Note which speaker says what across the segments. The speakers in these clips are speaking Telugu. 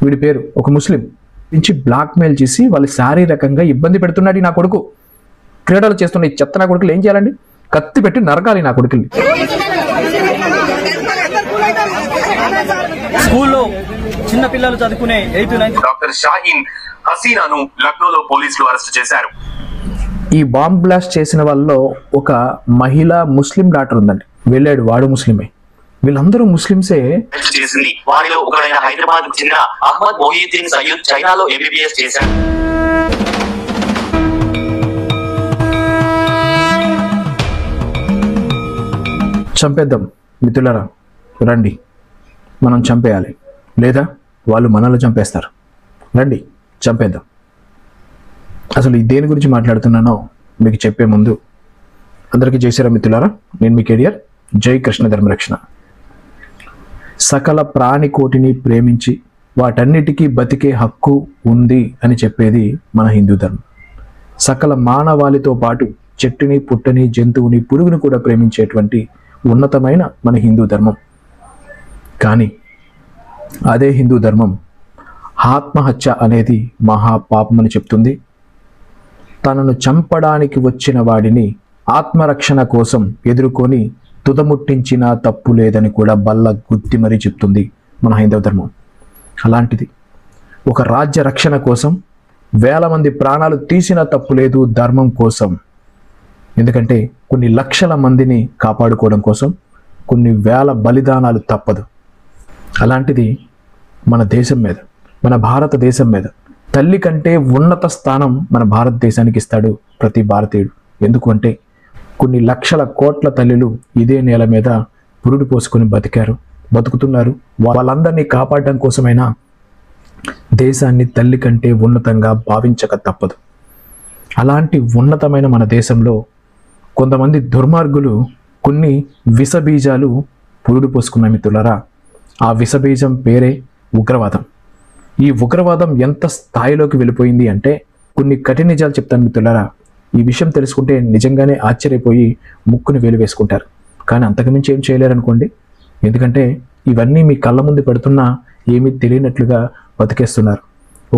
Speaker 1: వీడి పేరు ఒక ముస్లిం నుంచి బ్లాక్మెయిల్ చేసి వాళ్ళు శారీరకంగా ఇబ్బంది పెడుతున్నాడు నా కొడుకు. క్రీడలు చేస్తున్న ఈ చెత్త నా కొడుకులు ఏం చేయాలండి? కత్తి పెట్టి నరకాలి నా కొడుకుల్ని.
Speaker 2: స్కూల్లో చిన్న పిల్లలు చదువుకునే 8th 9th
Speaker 3: డాక్టర్ షాహీన్ హసీనాను లక్నోలో పోలీసులు అరెస్ట్ చేశారు.
Speaker 1: ఈ బాంబ్ బ్లాస్ట్ చేసిన వాళ్ళలో ఒక మహిళా ముస్లిం డాక్టర్ ఉందండి. వెళ్ళాడు, వాడు ముస్లిమే. వీళ్ళందరూ ముస్లింసే.
Speaker 3: చేసింది వారిలో ఒకడైన హైదరాబాద్ కు చెందిన అహ్మద్ మొహీద్దీన్ సయ్యద్ చైనాలో MBBS చేశారు.
Speaker 1: చంపేద్దాం మిత్రులారా, రండి మనం చంపేయాలి, లేదా వాళ్ళు మనల్ని చంపేస్తారు. రండి చంపేద్దాం. అసలు ఈ దేని గురించి మాట్లాడుతున్నానో మీకు చెప్పే ముందు అందరికీ జై శ్రీరామ్ మిత్రులారా. నేను మీ కేడియర్. జై కృష్ణ ధర్మరక్షణ. సకల ప్రాణికోటిని ప్రేమించి వాటన్నిటికీ బతికే హక్కు ఉంది అని చెప్పేది మన హిందూ ధర్మం. సకల మానవాళితో పాటు చెట్టుని, పుట్టని, జంతువుని, పురుగుని కూడా ప్రేమించేటువంటి ఉన్నతమైన మన హిందూ ధర్మం. కానీ అదే హిందూ ధర్మం ఆత్మహత్య అనేది మహాపాపం అని చెప్తుంది. తనను చంపడానికి వచ్చిన వాడిని ఆత్మరక్షణ కోసం ఎదుర్కొని తుదముట్టించినా తప్పు లేదని కూడా బల్ల గుర్తి మరీ చెప్తుంది మన హైందవ ధర్మం. అలాంటిది ఒక రాజ్య రక్షణ కోసం వేల మంది ప్రాణాలు తీసినా తప్పు లేదు ధర్మం కోసం. ఎందుకంటే కొన్ని లక్షల మందిని కాపాడుకోవడం కోసం కొన్ని వేల బలిదానాలు తప్పదు. అలాంటిది మన దేశం మీద, మన భారతదేశం మీద తల్లి కంటే ఉన్నత స్థానం మన భారతదేశానికి ఇస్తాడు ప్రతి భారతీయుడు. ఎందుకు అంటే కొన్ని లక్షల కోట్ల తల్లులు ఇదే నేల మీద పురుడు పోసుకొని బతుకుతున్నారు. వాళ్ళందరినీ కాపాడడం కోసమైనా దేశాన్ని తల్లి కంటే ఉన్నతంగా భావించక తప్పదు. అలాంటి ఉన్నతమైన మన దేశంలో కొంతమంది దుర్మార్గులు కొన్ని విషబీజాలు పురుడు పోసుకున్న మిత్రులారా. ఆ విషబీజం పేరే ఉగ్రవాదం. ఈ ఉగ్రవాదం ఎంత స్థాయిలోకి వెళ్ళిపోయింది అంటే కొన్ని కఠిన నిజాలు చెప్తాను మిత్రులారా. ఈ విషయం తెలుసుకుంటే నిజంగానే ఆశ్చర్యపోయి ముక్కుని వేలు వేసుకుంటారు. కానీ అంతకుమించి ఏం చేయలేరు అనుకోండి. ఎందుకంటే ఇవన్నీ మీ కళ్ళ ముందు పెడుతున్నా ఏమీ తెలియనట్లుగా బతికేస్తున్నారు.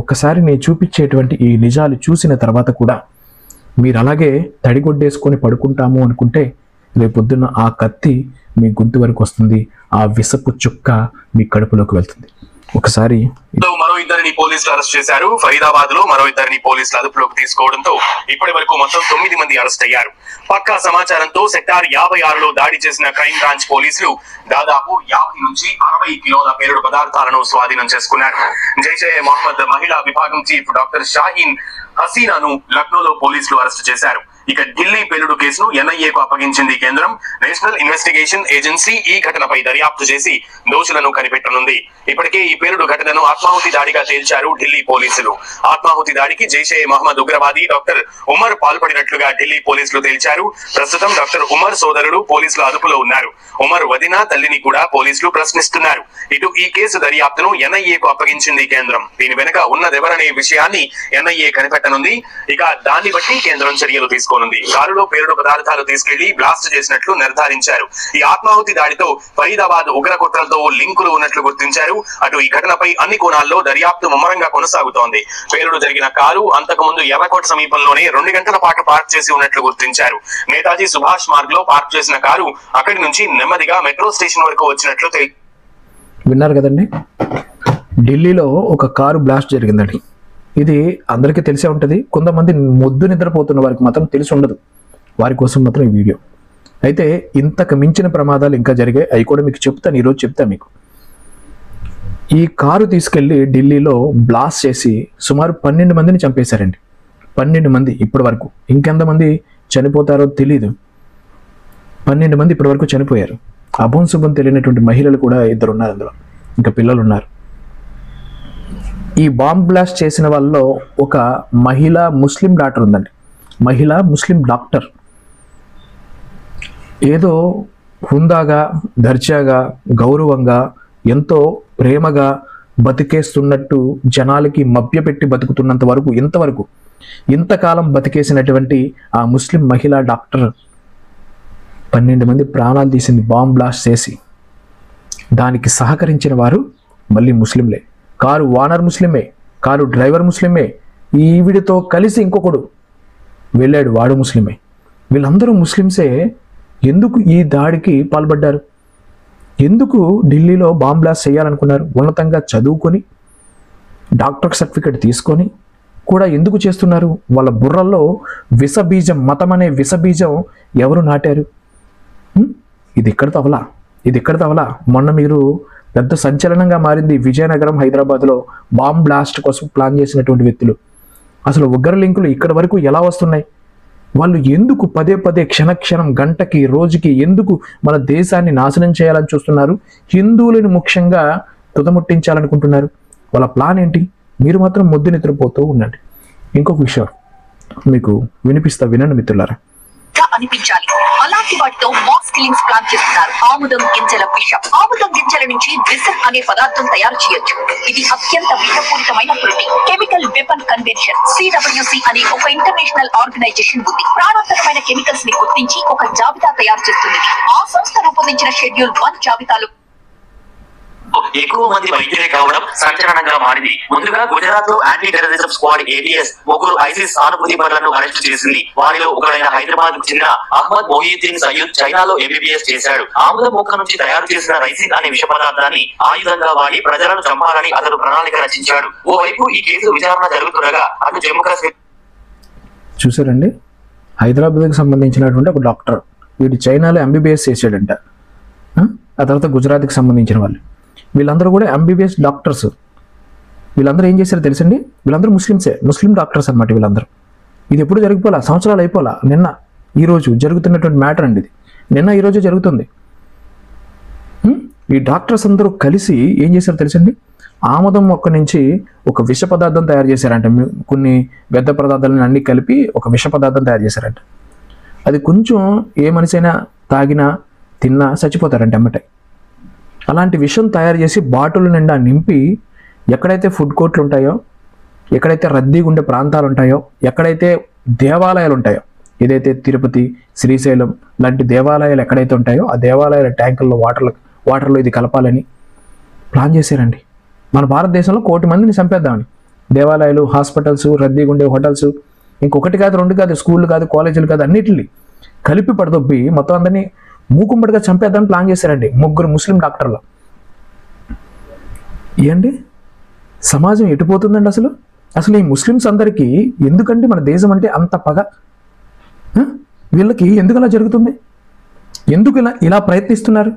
Speaker 1: ఒక్కసారి నేను చూపించేటువంటి ఈ నిజాలు చూసిన తర్వాత కూడా మీరు అలాగే తడిగొడ్డేసుకొని పడుకుంటాము అనుకుంటే రేపొద్దున్న ఆ కత్తి మీ గొంతు వరకు వస్తుంది. ఆ విషపు చుక్క మీ కడుపులోకి వెళ్తుంది. ఒకసారి
Speaker 3: మరో ఇద్దరిని పోలీసులు అరెస్ట్ చేశారు. ఫరీదాబాద్ లో మరో ఇద్దరిని పోలీసులు అదుపులోకి తీసుకోవడంతో ఇప్పటి వరకు మొత్తం 9 మంది అరెస్ట్ అయ్యారు. పక్కా సమాచారంతో సెక్టార్ 56లో దాడి చేసిన క్రైమ్ బ్రాంచ్ పోలీసులు దాదాపు 50 నుంచి 60 కిలోల పేలుడు పదార్థాలను స్వాధీనం చేసుకున్నారు. జైషే మహమ్మద్ మహిళా విభాగం చీఫ్ డాక్టర్ షాహీన్ హసీనాను లక్నోలో పోలీసులు అరెస్ట్ చేశారు. ఇక ఢిల్లీ పేలుడు కేసును NIAకు అప్పగించింది కేంద్రం. నేషనల్ ఇన్వెస్టిగేషన్ ఏజెన్సీ ఈ ఘటనపై దర్యాప్తు చేసి దోషులను కనిపెట్టనుంది. ఇప్పటికే ఈ పేలుడు ఘటనను ఆత్మాహుతి దాడిగా తేల్చారు ఢిల్లీ పోలీసులు. ఆత్మాహుతి దాడికి జైషే మహమ్మద్ ఉగ్రవాది డాక్టర్ ఉమర్ పాల్పడినట్లుగా ఢిల్లీ పోలీసులు తేల్చారు. ప్రస్తుతం డాక్టర్ ఉమర్ సోదరుడు పోలీసుల అదుపులో ఉన్నారు. ఉమర్ వదిన, తల్లిని కూడా పోలీసులు ప్రశ్నిస్తున్నారు. ఇటు ఈ కేసు దర్యాప్తును NIAకు అప్పగించింది కేంద్రం. దీని వెనుక ఉన్నదెవరనే విషయాన్ని NIA కనిపెట్టనుంది. ఇక దాన్ని బట్టి కేంద్రం చర్యలు తీసుకోనుంది. కారులో పేలుడు పదార్థాలు తీసుకెళ్లి బ్లాస్ట్ చేసినట్లు నిర్ధారించారు. ఈ ఆత్మాహుతి దాడితో ఫరీదాబాద్ ఉగ్రకుట్రలతో లింకులు ఉన్నట్లు గుర్తించారు. అటు ఈ ఘటనపై అన్ని కోణాల్లో దర్యాప్తు ముమ్మరంగా కొనసాగుతోంది. పేలుడు జరిగిన కారు అంతకుముందు ఎర్రకోట సమీపంలోనే 2 గంటల పాటు పార్క్ చేసి ఉన్నట్లు గుర్తించారు. నేతాజీ సుభాష్ మార్గ్ లో పార్క్ చేసిన కారు అక్కడి నుంచి నెమ్మదిగా మెట్రో స్టేషన్ వరకు వచ్చినట్లు
Speaker 1: విన్నారు కదండి. ఢిల్లీలో ఒక కారు బ్లాస్ట్ జరిగిందండి. ఇది అందరికీ తెలిసే ఉంటుంది. కొంతమంది మొద్దు నిద్రపోతున్న వారికి మాత్రం తెలిసి ఉండదు. వారి కోసం మాత్రం ఈ వీడియో. అయితే ఇంతకు మించిన ప్రమాదాలు ఇంకా జరిగాయి. అవి కూడా మీకు చెప్తాను, ఈరోజు చెప్తాను మీకు. ఈ కారు తీసుకెళ్లి ఢిల్లీలో బ్లాస్ట్ చేసి సుమారు 12 మందిని చంపేశారండి. 12 మంది ఇప్పటి వరకు. ఇంకెంతమంది చనిపోతారో తెలీదు. 12 మంది ఇప్పటి వరకు చనిపోయారు. అభం శుభం తెలియనటువంటి మహిళలు కూడా 2 ఉన్నారు అందులో. ఇంకా పిల్లలు ఉన్నారు. ఈ బాంబ్ బ్లాస్ట్ చేసిన వాళ్ళలో ఒక మహిళా ముస్లిం డాక్టర్ ఉందండి. మహిళా ముస్లిం డాక్టర్ ఏదో హుందాగా, దర్జాగా, గౌరవంగా, ఎంతో ప్రేమగా బతికేస్తున్నట్టు జనాలకి మభ్యపెట్టి బతుకుతున్నంత వరకు, ఇంతవరకు ఇంతకాలం బతికేసినటువంటి ఆ ముస్లిం మహిళా డాక్టర్ 12 మంది ప్రాణాలు తీసింది బాంబ్ బ్లాస్ట్ చేసి. దానికి సహకరించిన వారు మళ్ళీ ముస్లింలే. కారు ఓనర్ ముస్లిమే, కారు డ్రైవర్ ముస్లిమే, ఈవిడితో కలిసి ఇంకొకడు వెళ్ళాడు, వాడు ముస్లిమే. వీళ్ళందరూ ముస్లిమ్సే. ఎందుకు ఈ దాడికి పాల్పడ్డారు? ఎందుకు ఢిల్లీలో బాంబ్ బ్లాస్ట్ చేయాలనుకున్నారు? ఉన్నతంగా చదువుకొని డాక్టర్ సర్టిఫికేట్ తీసుకొని కూడా ఎందుకు చేస్తున్నారు? వాళ్ళ బుర్రల్లో విషబీజం, మతం అనే విషబీజం ఎవరు నాటారు? ఇది ఎక్కడ తవలా? మొన్న మీరు పెద్ద సంచలనంగా మారింది విజయనగరం, హైదరాబాద్లో బాంబ్ బ్లాస్ట్ కోసం ప్లాన్ చేసినటువంటి వ్యక్తులు. అసలు ఉగ్ర లింకులు ఇక్కడ వరకు ఎలా వస్తున్నాయి? వాళ్ళు ఎందుకు పదే పదే క్షణక్షణం, గంటకి, రోజుకి ఎందుకు మన దేశాన్ని నాశనం చేయాలని చూస్తున్నారు? హిందువులను ముఖ్యంగా తుదముట్టించాలనుకుంటున్నారు. వాళ్ళ ప్లాన్ ఏంటి? మీరు మాత్రం ముద్దు నిద్రపోతూ ఉండండి. ఇంకొక విషయం మీకు వినిపిస్తా, వినండి మిత్రులారా.
Speaker 4: అనిపించాలి అలాంటి వాటితో మాస్ కిల్లింగ్స్ ప్లాన్ చేస్తున్నారు. ఆముదం గింజల విషం. ఆముదం గింజల నుంచి విసం అనే పదార్థం తయారు చేయొచ్చు. ఇది అత్యంత విషపూరితమైన protein. Chemical weapon convention CWC అనే ఒక ఇంటర్నేషనల్ ఆర్గనైజేషన్ ఉంది. ప్రాణాంతకమైన కెమికల్స్ ని గుర్తించి ఒక జాబితా తయారు చేస్తుంది. ఆ సంస్థ రూపొందించిన షెడ్యూల్ 1 జాబితాలో
Speaker 3: ఎక్కువ మంది వైద్యులే కావడం సంచలనంగా మారింది. ముందుగా గుజరాత్ లో యాంటీ టెర్రరిజం స్క్వాడ్ ATS ముగ్గురు ఐసిస్ సానుభూతి పరులను అరెస్ట్ చేసింది. వారిలో ఒకరైన హైదరాబాద్ కు చెందిన అహ్మద్ మొహియుద్దీన్ సయ్యద్ చైనాలో MBBS చేశాడు. ఆముదం మొక్క నుంచి తయారు చేసిన రైసిన్ అనే విష పదార్థాన్ని ఆయుధంగా వాడి ప్రజలను చంపాలని అతను ప్రణాళిక రచించాడు. ఓవైపు ఈ కేసు విచారణ జరుగుతుండగా అటు జమ్మూ కాశ్మీర్.
Speaker 1: చూసారండి, హైదరాబాద్కి సంబంధించినటువంటి ఒక డాక్టర్ వీడు చైనాలో MBBS చేశాడంట. ఆ తర్వాత గుజరాత్కి సంబంధించిన వాళ్ళు, వీళ్ళందరూ కూడా MBBS డాక్టర్స్. వీళ్ళందరూ ఏం చేశారో తెలుసండి? వీళ్ళందరూ ముస్లిమ్సే, ముస్లిం డాక్టర్స్ అనమాట వీళ్ళందరూ. ఇది ఎప్పుడు జరిగిపోలా, సంవత్సరాలు అయిపోలా. నిన్న ఈరోజు జరుగుతున్నటువంటి మ్యాటర్ అండి ఇది. నిన్న ఈరోజు జరుగుతుంది. ఈ డాక్టర్స్ అందరూ కలిసి ఏం చేశారో తెలుసండి? ఆముదం మొక్క నుంచి ఒక విష పదార్థం తయారు చేశారంట. కొన్ని వ్యర్థ పదార్థాలను అన్ని కలిపి ఒక విష పదార్థం తయారు చేశారంట. అది కొంచెం ఏ మనిషి అయినా తాగినా తిన్నా చచ్చిపోతారంట ఎమ్మటే. అలాంటి విషం తయారు చేసి బాటిల్ నిండా నింపి ఎక్కడైతే ఫుడ్ కోర్ట్లు ఉంటాయో, ఎక్కడైతే రద్దీగా ఉండే ప్రాంతాలు ఉంటాయో, ఎక్కడైతే దేవాలయాలు ఉంటాయో, ఏదైతే తిరుపతి, శ్రీశైలం లాంటి దేవాలయాలు ఎక్కడైతే ఉంటాయో ఆ దేవాలయాల ట్యాంకుల్లో వాటర్లో ఇది కలపాలని ప్లాన్ చేశారండి. మన భారతదేశంలో 1 కోటి మందిని చంపేద్దామని. దేవాలయాలు, హాస్పిటల్స్, రద్దీగా ఉండే హోటల్స్, ఇంకొకటి కాదు, 2 కాదు, స్కూళ్ళు కాదు, కాలేజీలు కాదు, అన్నిటిని కలిపి పడదొబ్బి మొత్తం అందరినీ మూకుమ్మడిగా చంపేద్దామని ప్లాన్ చేశారండి 3 ముస్లిం డాక్టర్లు. ఏంటి సమాజం ఎటుపోతుందండి? అసలు ఈ ముస్లిమ్స్ అందరికీ ఎందుకంటే మన దేశం అంటే అంత పగ? వీళ్ళకి ఎందుకు అలా జరుగుతుంది? ఎందుకు ఇలా ప్రయత్నిస్తున్నారు?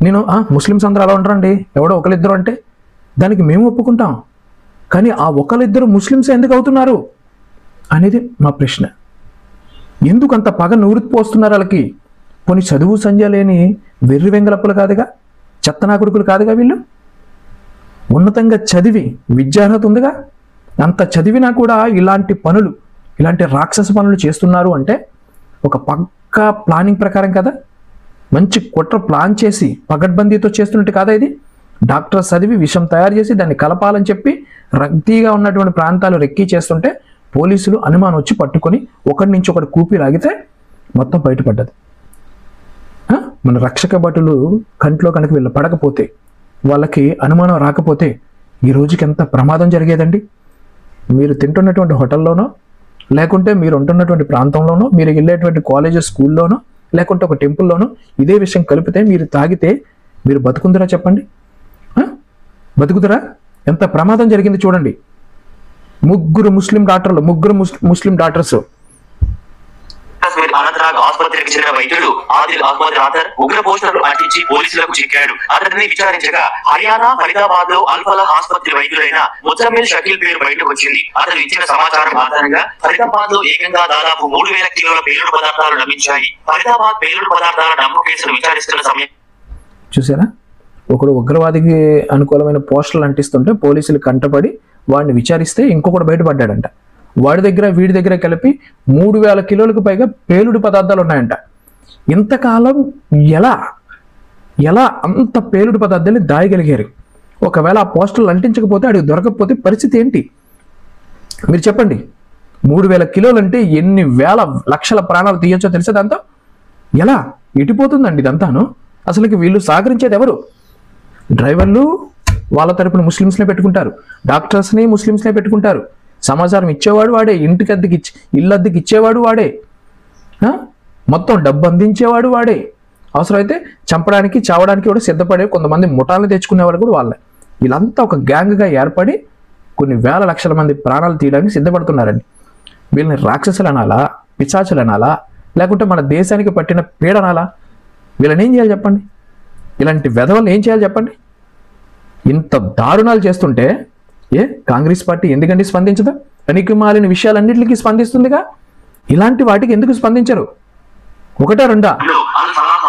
Speaker 1: నేను ముస్లిమ్స్ అందరూ అలా ఉంటారండి, ఎవడో ఒకరిద్దరు అంటే దానికి మేము ఒప్పుకుంటాం. కానీ ఆ ఒకరిద్దరు ముస్లిమ్స్ ఎందుకు అవుతున్నారు అనేది మా ప్రశ్న. ఎందుకు అంత పగ నూరిపోస్తున్నారు వాళ్ళకి? పోనీ చదువు సంధ్య లేని వెర్రి వెంగలప్పులు కాదుగా, చెత్తనా కొడుకులు కాదుగా వీళ్ళు. ఉన్నతంగా చదివి విద్యార్హత ఉందిగా. అంత చదివినా కూడా ఇలాంటి పనులు, ఇలాంటి రాక్షస పనులు చేస్తున్నారు అంటే ఒక పక్కా ప్లానింగ్ ప్రకారం కదా, మంచి కుట్ర ప్లాన్ చేసి పగడ్బందీతో చేస్తున్నట్టు కాదా ఇది? డాక్టర్ చదివి విషం తయారు చేసి దాన్ని కలపాలని చెప్పి రద్దీగా ఉన్నటువంటి ప్రాంతాలు రెక్కీ చేస్తుంటే పోలీసులు అనుమానం వచ్చి పట్టుకొని ఒకరి నుంచి ఒకటి కూపి లాగితే మొత్తం బయటపడ్డది. మన రక్షక భటులు కంట్లో కనుక వీళ్ళు పడకపోతే, వాళ్ళకి అనుమానం రాకపోతే ఈ రోజుకి ఎంత ప్రమాదం జరిగేదండి? మీరు తింటున్నటువంటి హోటల్లోనో, లేకుంటే మీరు ఉంటున్నటువంటి ప్రాంతంలోనో, మీరు వెళ్ళేటువంటి కాలేజెస్, స్కూల్లోనో, లేకుంటే ఒక టెంపుల్లోనో ఇదే విషయం కలిపితే మీరు తాగితే మీరు బతుకుందరా చెప్పండి? బతుకుదరా? ఎంత ప్రమాదం జరిగింది చూడండి. 3 ముస్లిం డాక్టర్స్
Speaker 3: అనంతనాగ్ ఆసుపత్రికి చెందిన వైద్యుడు ఆదిల్ అహ్మద్ రాథర్ ఉగ్ర పోస్టర్లు అంటించి పోలీసులకు చిక్కాడు. అతడిని విచారించగా హర్యానా ఫరీదాబాద్ లో అల్ఫలా ఆసుపత్రి వైద్యుడైన ముజమ్మిల్ షకీల్ పేరు బయటకు వచ్చింది. అతను ఇచ్చిన సమాచారం ఆధారంగా ఫరీదాబాద్ లో ఏకంగా దాదాపు 3000 కిలోల పేలుడు పదార్థాలు లభించాయి. ఫరీదాబాద్ పేలుడు పదార్థాల డంపు కేసును విచారిస్తున్న సమయం
Speaker 1: చూసారా, ఒకడు ఉగ్రవాదికి అనుకూలమైన పోస్టర్లు అంటిస్తుంటే పోలీసులు కంటపడి వాడిని విచారిస్తే ఇంకొకటి బయటపడ్డాడంట. వాడి దగ్గర వీడి దగ్గర కలిపి 3000 కిలోలకు పైగా పేలుడు పదార్థాలు ఉన్నాయంట. ఇంతకాలం ఎలా అంత పేలుడు పదార్థాలు దాయగలిగారు? ఒకవేళ ఆ పోస్టర్లు అంటించకపోతే అడిగి దొరకకపోతే పరిస్థితి ఏంటి మీరు చెప్పండి? 3000 కిలోలు అంటే ఎన్ని వేల లక్షల ప్రాణాలు తీయొచ్చో తెలిసే దాంతో ఎలా ఎటుపోతుందండి ఇదంతాను? అసలుకి వీళ్ళు సహకరించేది ఎవరు? డ్రైవర్లు, వాళ్ళ తరపున ముస్లిమ్స్నే పెట్టుకుంటారు, డాక్టర్స్ని ముస్లిమ్స్నే పెట్టుకుంటారు, సమాచారం ఇచ్చేవాడు వాడే, ఇంటికి అద్దెకి ఇల్లు అద్దెకి ఇచ్చేవాడు వాడే, మొత్తం డబ్బు అందించేవాడు వాడే, అవసరమైతే చంపడానికి చావడానికి కూడా సిద్ధపడే కొంతమంది ముఠాలను తెచ్చుకునేవాళ్ళు కూడా వాళ్ళే. వీళ్ళంతా ఒక గ్యాంగ్గా ఏర్పడి కొన్ని వేల లక్షల మంది ప్రాణాలు తీయడానికి సిద్ధపడుతున్నారండి. వీళ్ళని రాక్షసులు అనాలా, పిశాచులు అనాలా, లేకుంటే మన దేశానికి పట్టిన పీడనాలా? వీళ్ళని ఏం చేయాలి చెప్పండి? ఇలాంటి వెధవలను ఏం చేయాలి చెప్పండి? ఇంత దారుణాలు చేస్తుంటే కాంగ్రెస్ పార్టీ ఎందుకంటే స్పందించదు? పనికి మాలిన విషయాలన్నింటికి స్పందిస్తుందిగా, ఇలాంటి వాటికి ఎందుకు స్పందించరు? ఒకటా రెండా?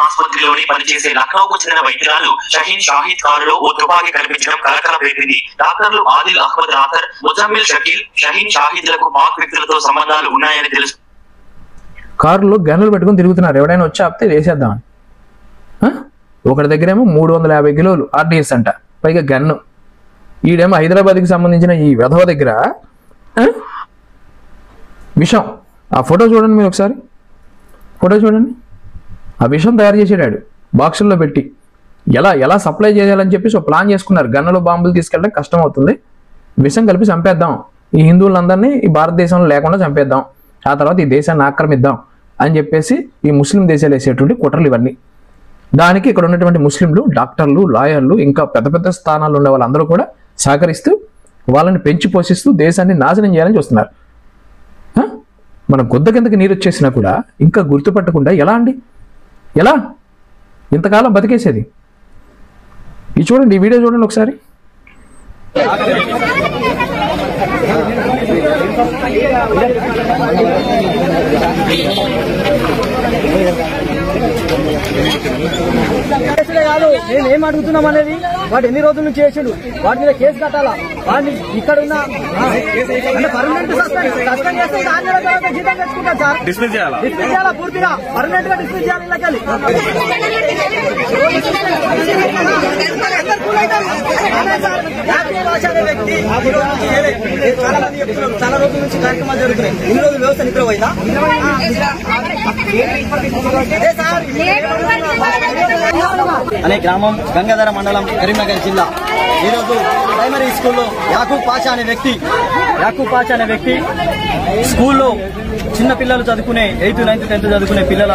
Speaker 3: ఆసుపత్రిలోని పనిచేసే లక్నోకు చెందిన వైద్యురాలు షహీన్ షాహిద్ కారులో ఓ తుపాకీ కనిపించడం కలకలం రేపింది. డాక్టర్లు ఆదిల్ అహ్మద్ రాథర్, ముజమ్మిల్ షకీల్, షహీన్ షాహిద్లకు పాక్ వ్యక్తులతో సంబంధాలు ఉన్నాయని తెలుసు.
Speaker 1: కారులో గన్నులు పెట్టుకుని తిరుగుతున్నారు, ఎవడైనా వచ్చి ఆపితే వేసేద్దామని. ఒకటి దగ్గరేమో 350 కిలోలు ఆర్డీఎస్ అంట, పైగా గన్ను. ఈడేమో హైదరాబాద్కి సంబంధించిన ఈ వెధవ దగ్గర విషం. ఆ ఫోటో చూడండి మీరు ఒకసారి, ఫోటో చూడండి. ఆ విషం తయారు చేసేటాడు బాక్సుల్లో పెట్టి. ఎలా సప్లై చేయాలని చెప్పేసి ఒక ప్లాన్ చేసుకున్నారు. గన్నులు బాంబులు తీసుకెళ్ళడం కష్టం అవుతుంది, విషం కలిపి చంపేద్దాం, ఈ హిందువులందరినీ ఈ భారతదేశంలో లేకుండా చంపేద్దాం, ఆ తర్వాత ఈ దేశాన్ని ఆక్రమిద్దాం అని చెప్పేసి ఈ ముస్లిం దేశాలు వేసేటువంటి కుట్రలు ఇవన్నీ. దానికి ఇక్కడ ఉన్నటువంటి ముస్లింలు, డాక్టర్లు, లాయర్లు, ఇంకా పెద్ద పెద్ద స్థానాల్లో ఉండే వాళ్ళందరూ కూడా సహకరిస్తూ వాళ్ళని పెంచి పోషిస్తూ దేశాన్ని నాశనం చేయాలని చూస్తున్నారు. మన గొద్ద కిందకి నీరు వచ్చేసినా కూడా ఇంకా గుర్తుపట్టకుండా ఎలా అండి? ఎలా ఇంతకాలం బతికేసేది? ఇది చూడండి, ఈ వీడియో చూడండి ఒకసారి.
Speaker 2: కాదు మేము ఏం అడుగుతున్నాం అనేది, వాడు ఎన్ని రోజుల నుంచి చేసిండు, వాటి మీద కేసు కట్టాలా, వాడిని ఇక్కడ ఉన్న పర్మనెంట్ సస్పెండ్ చేస్తే 6 నెలల తర్వాత జీతం తెచ్చుకుంటారు సార్. డిస్మిస్ చేయాలా పూర్తిగా, పర్మనెంట్ గా డిస్మిస్ చేయాలి. ఇళ్ళకెళ్ళి వ్యక్తి చాలా మంది చెప్తున్నారు, చాలా రోజుల నుంచి కార్యక్రమాలు జరుగుతున్నాయి. ఇన్ని రోజులు వ్యవస్థ నిద్రపోయిందా? అనే గ్రామం, గంగాధర మండలం, కరీంనగర్ జిల్లా. ఈరోజు ప్రైమరీ స్కూల్లో యాకూబ్ పాషా అనే వ్యక్తి స్కూల్లో చిన్న పిల్లలు చదువుకునే 8th, 9th, 10th చదువుకునే పిల్లల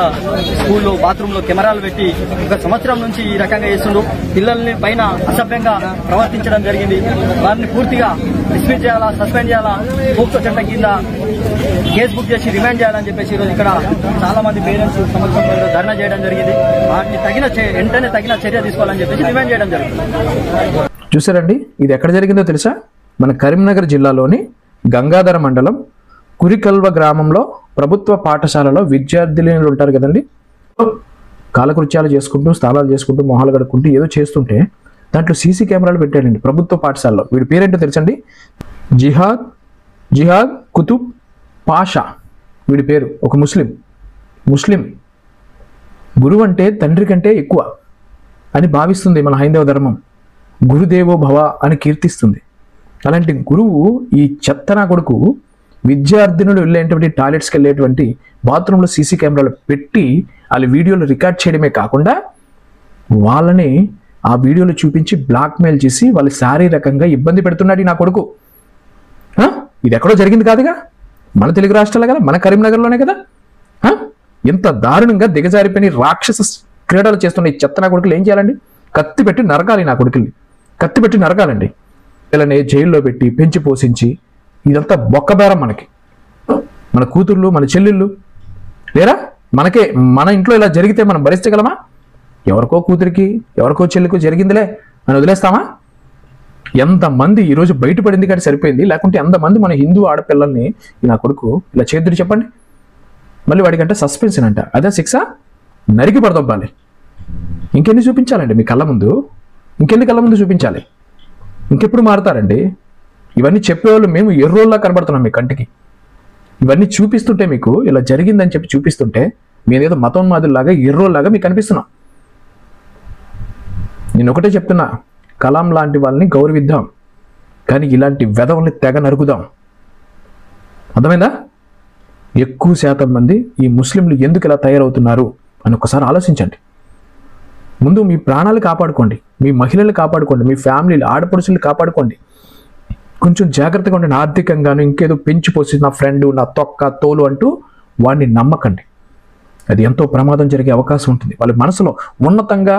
Speaker 2: స్కూల్లో బాత్రూంలో కెమెరాలు పెట్టి 1 సంవత్సరం నుంచి ఈ రకంగా చేస్తుండ్రు. పిల్లల్ని పైన అసభ్యంగా ప్రవర్తించడం జరిగింది. వారిని పూర్తిగా డిస్మిస్ చేయాలా, సస్పెండ్ చేయాలా, పోక్సో చట్టం కింద కేసు బుక్ చేసి రిమాండ్ చేయాలని చెప్పేసి ఈరోజు ఇక్కడ చాలా మంది పేరెంట్స్ సంవత్సరంలో ధర్నా చేయడం జరిగింది. వాటిని వెంటనే తగిన చర్య తీసుకోవాలని చెప్పేసి డిమాండ్ చేయడం జరిగింది.
Speaker 1: చూసారండి, ఇది ఎక్కడ జరిగిందో తెలుసా? మన కరీంనగర్ జిల్లాలోని గంగాధర మండలం కురికల్వ గ్రామంలో ప్రభుత్వ పాఠశాలలో విద్యార్థులు ఉంటారు కదండి, కాలకృత్యాలు చేసుకుంటూ, స్నానాలు చేసుకుంటూ, మొహాలు కడుక్కుంటూ ఏదో చేస్తుంటే దాంట్లో సీసీ కెమెరాలు పెట్టాడండి ప్రభుత్వ పాఠశాలలో. వీడి పేరేంటో తెలుసండి? జిహాద్ కుతుబ్ పాషా వీడి పేరు. ఒక ముస్లిం గురువు అంటే తండ్రి కంటే ఎక్కువ అని భావిస్తుంది మన హైందవ ధర్మం. గురుదేవో భవ అని కీర్తిస్తుంది. అలాంటి గురువు ఈ చెత్తనా కొడుకు విద్యార్థినులు వెళ్ళేటువంటి టాయిలెట్స్కి వెళ్ళేటువంటి బాత్రూంలో సీసీ కెమెరాలు పెట్టి వాళ్ళ వీడియోలు రికార్డ్ చేయడమే కాకుండా వాళ్ళని ఆ వీడియోలు చూపించి బ్లాక్మెయిల్ చేసి వాళ్ళు శారీరకంగా ఇబ్బంది పెడుతున్నాడు నా కొడుకు. ఇది ఎక్కడో జరిగింది కాదుగా, మన తెలుగు రాష్ట్రాలే కదా, మన కరీంనగర్లోనే కదా. ఇంత దారుణంగా దిగజారిపోయి రాక్షస క్రీడలు చేస్తున్న ఈ చెత్త నా కొడుకులు ఏం చేయాలండి? కత్తి పెట్టి నరకాలి, నా కొడుకుల్ని కత్తి పెట్టి నరకాలండి. వీళ్ళని జైల్లో పెట్టి పెంచి పోషించి ఇదంతా బొక్కబేరం మనకి. మన కూతుర్లు, మన చెల్లెళ్ళు లేరా? మన ఇంట్లో ఇలా జరిగితే మనం భరించగలమా? ఎవరికో కూతురికి, ఎవరికో చెల్లికో జరిగిందిలే అని వదిలేస్తామా? ఎంతమంది ఈరోజు బయటపడింది కానీ సరిపోయింది, లేకుంటే ఎంతమంది మన హిందూ ఆడపిల్లల్ని నా కొడుకు ఇలా చేతుడు చెప్పండి. మళ్ళీ వాడికంటే సస్పెన్షన్ అంట, అదే శిక్ష, నరికి పడదొబ్బాలి. ఇంకెన్ని చూపించాలండి మీ కళ్ళ ముందు? ఇంకెన్ని కళ్ళ ముందు చూపించాలి? ఇంకెప్పుడు మారుతారండి? ఇవన్నీ చెప్పేవాళ్ళు మేము ఎర్రోల్లా కనబడుతున్నాం మీ కంటికి. ఇవన్నీ చూపిస్తుంటే, మీకు ఇలా జరిగిందని చెప్పి చూపిస్తుంటే మీరేదో మతోన్మాదుల్లాగా ఎర్రోల్లాగా మీకు కనిపిస్తున్నాం. నేను ఒకటే చెప్తున్నా, కలాం లాంటి వాళ్ళని గౌరవిద్దాం, కానీ ఇలాంటి వెధవల్ని తెగ నరుకుదాం. అర్థమైందా? ఎక్కువ శాతం మంది ఈ ముస్లింలు ఎందుకు ఇలా తయారవుతున్నారు అని ఒకసారి ఆలోచించండి. ముందు మీ ప్రాణాలు కాపాడుకోండి, మీ మహిళలు కాపాడుకోండి, మీ ఫ్యామిలీలు ఆడపడుచులు కాపాడుకోండి. కొంచెం జాగ్రత్తగా ఉండండి. ఆర్థికంగాను ఇంకేదో పెంచి పోసి నా ఫ్రెండ్, నా తొక్క, తోలు అంటూ వాడిని నమ్మకండి. అది ఎంతో ప్రమాదం జరిగే అవకాశం ఉంటుంది. వాళ్ళ మనసులో ఉన్నతంగా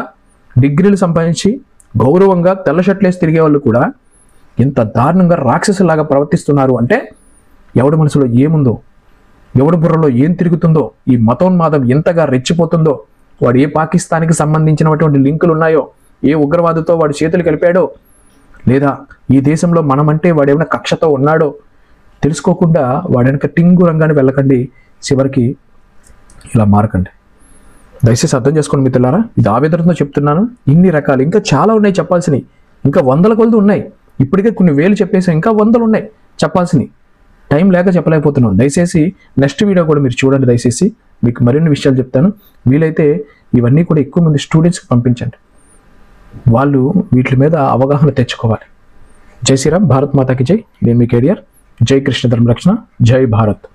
Speaker 1: డిగ్రీలు సంపాదించి గౌరవంగా తెల్ల షర్ట్లేసి తిరిగే వాళ్ళు కూడా ఇంత దారుణంగా రాక్షసులాగా ప్రవర్తిస్తున్నారు అంటే ఎవడి మనసులో ఏముందో, ఎవడి బుర్రలో ఏం తిరుగుతుందో, ఈ మతోన్మాదం ఎంతగా రెచ్చిపోతుందో, వాడు ఏ పాకిస్తాన్కి సంబంధించినటువంటి లింకులు ఉన్నాయో, ఏ ఉగ్రవాదితో వాడు చేతులు కలిపాడో, లేదా ఈ దేశంలో మనమంటే వాడు ఏమైనా కక్షతో ఉన్నాడో తెలుసుకోకుండా వాడి వెనక టింగురంగానే వెళ్ళకండి. చివరికి ఇలా మారకండి. దయచేసి అర్థం చేసుకోండి మిత్రులారా. ఇది ఆవేదనతో చెప్తున్నాను. ఇన్ని రకాలు ఇంకా చాలా ఉన్నాయి చెప్పాల్సినవి, ఇంకా వందల కొలది ఉన్నాయి. ఇప్పటికే కొన్ని వేలు చెప్పేసి ఇంకా వందలు ఉన్నాయి చెప్పాల్సినవి. టైం లేక చెప్పలేకపోతున్నాను. దయచేసి నెక్స్ట్ వీడియో కూడా మీరు చూడండి. దయచేసి మీకు మరిన్ని విషయాలు చెప్తాను. వీలైతే ఇవన్నీ కూడా ఎక్కువ మంది స్టూడెంట్స్కి పంపించండి. వాళ్ళు వీటి మీద అవగాహన తెచ్చుకోవాలి. జై శ్రీరామ్. భారత్ మాతాకి జై. నేను మీ కేడిఆర్. జై కృష్ణ ధర్మరక్షణ. జై భారత్.